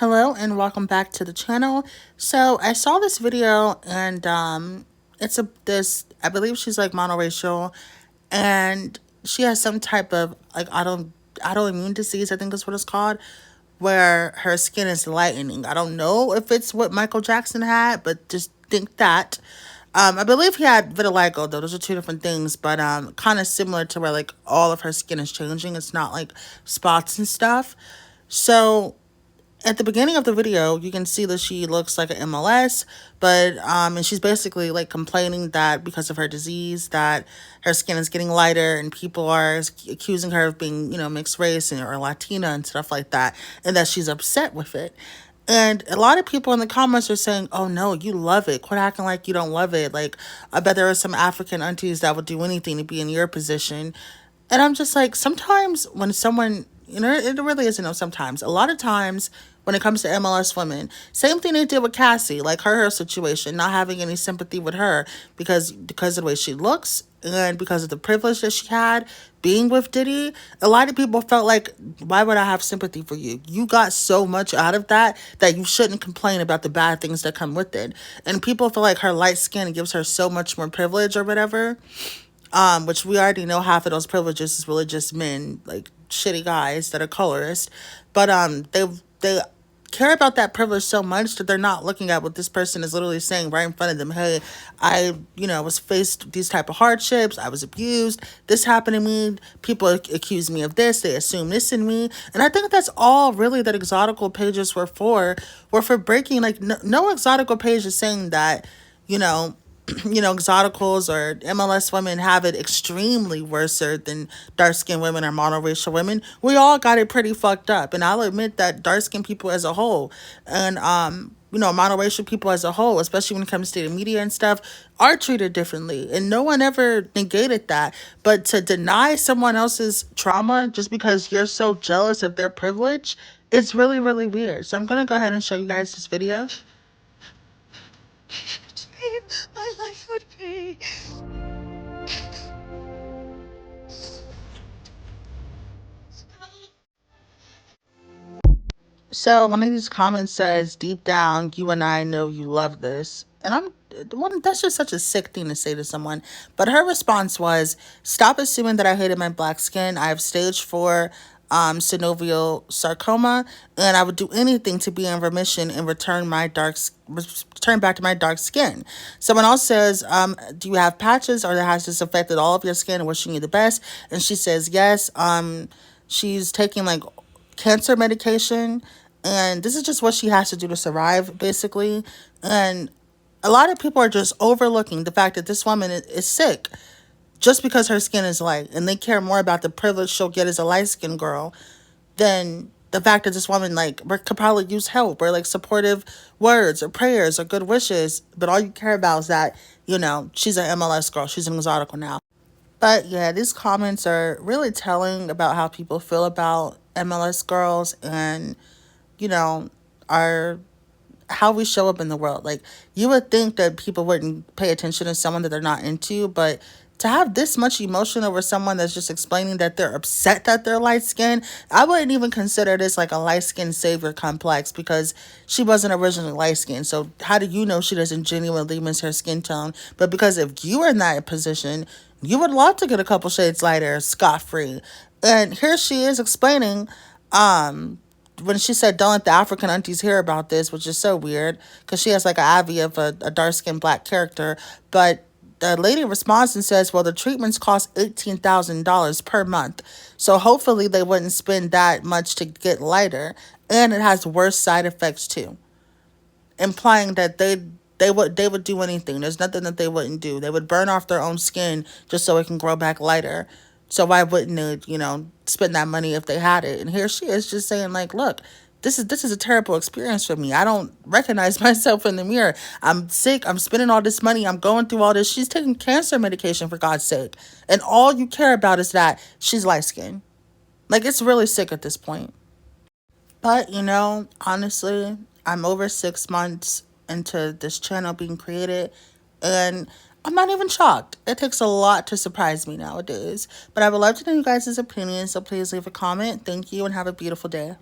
Hello and welcome back to the channel. So I saw this video and it's this I believe she's like monoracial and she has some type of like autoimmune disease, I think is what it's called, where her skin is lightening. I don't know if it's what Michael Jackson had, but just think that. I believe he had vitiligo though. Those are two different things, but kind of similar to where like all of her skin is changing. It's not like spots and stuff. So at the beginning of the video, you can see that she looks like an MLS, but and she's basically like complaining that because of her disease, that her skin is getting lighter, and people are accusing her of being, mixed race and or Latina and stuff like that, and that she's upset with it. And a lot of people in the comments are saying, "Oh no, you love it. Quit acting like you don't love it. Like, I bet there are some African aunties that would do anything to be in your position." And I'm just like, sometimes when someone, it really isn't, no, sometimes. A lot of times when it comes to MLS women, same thing they did with Cassie, like her situation, not having any sympathy with her because of the way she looks and because of the privilege that she had being with Diddy. A lot of people felt like, why would I have sympathy for you? You got so much out of that you shouldn't complain about the bad things that come with it. And people feel like her light skin gives her so much more privilege or whatever, which we already know half of those privileges is really just men, like shitty guys that are colorist. But they care about that privilege so much that they're not looking at what this person is literally saying right in front of them. Hey, I, was faced these type of hardships. I was abused. This happened to me. People accuse me of this. They assume this in me. And I think that's all really that exotical pages were for breaking. Like, no exotical page is saying that, you know, exoticals or MLS women have it extremely worse than dark skinned women or monoracial women. We all got it pretty fucked up. And I'll admit that dark skinned people as a whole and, monoracial people as a whole, especially when it comes to the media and stuff, are treated differently. And no one ever negated that. But to deny someone else's trauma just because you're so jealous of their privilege, it's really, really weird. So I'm going to go ahead and show you guys this video. My life would be. So one of these comments says, "Deep down, you and I know you love this," and that's just such a sick thing to say to someone. But her response was, "Stop assuming that I hated my black skin. I have stage 4 synovial sarcoma, and I would do anything to be in remission and return back to my dark skin." Someone else says, "Do you have patches, or has this affected all of your skin? Wishing you the best." And she says, "Yes." She's taking like cancer medication, and this is just what she has to do to survive, basically. And a lot of people are just overlooking the fact that this woman is sick just because her skin is light, and they care more about the privilege she'll get as a light-skinned girl than the fact that this woman like could probably use help or like supportive words or prayers or good wishes, but all you care about is that, she's an MLS girl, she's an exotical now. But yeah, these comments are really telling about how people feel about MLS girls and, you know, our how we show up in the world. Like, you would think that people wouldn't pay attention to someone that they're not into, but to have this much emotion over someone that's just explaining that they're upset that they're light skinned, I wouldn't even consider this like a light skinned savior complex because she wasn't originally light skinned. So how do you know she doesn't genuinely miss her skin tone? But because if you were in that position, you would love to get a couple shades lighter scot free. And here she is explaining, when she said, "Don't let the African aunties hear about this," which is so weird because she has like an avi of a dark skinned black character. But the lady responds and says, "Well, the treatments cost $18,000 per month. So hopefully they wouldn't spend that much to get lighter. And it has worse side effects too." Implying that they would do anything. There's nothing that they wouldn't do. They would burn off their own skin just so it can grow back lighter. So why wouldn't they, spend that money if they had it? And here she is just saying, like, look, this is a terrible experience for me. I don't recognize myself in the mirror. I'm sick. I'm spending all this money. I'm going through all this. She's taking cancer medication, for God's sake. And all you care about is that she's light skinned. Like, it's really sick at this point. But, honestly, I'm over 6 months into this channel being created, and I'm not even shocked. It takes a lot to surprise me nowadays. But I would love to know you guys' opinions, so please leave a comment. Thank you, and have a beautiful day.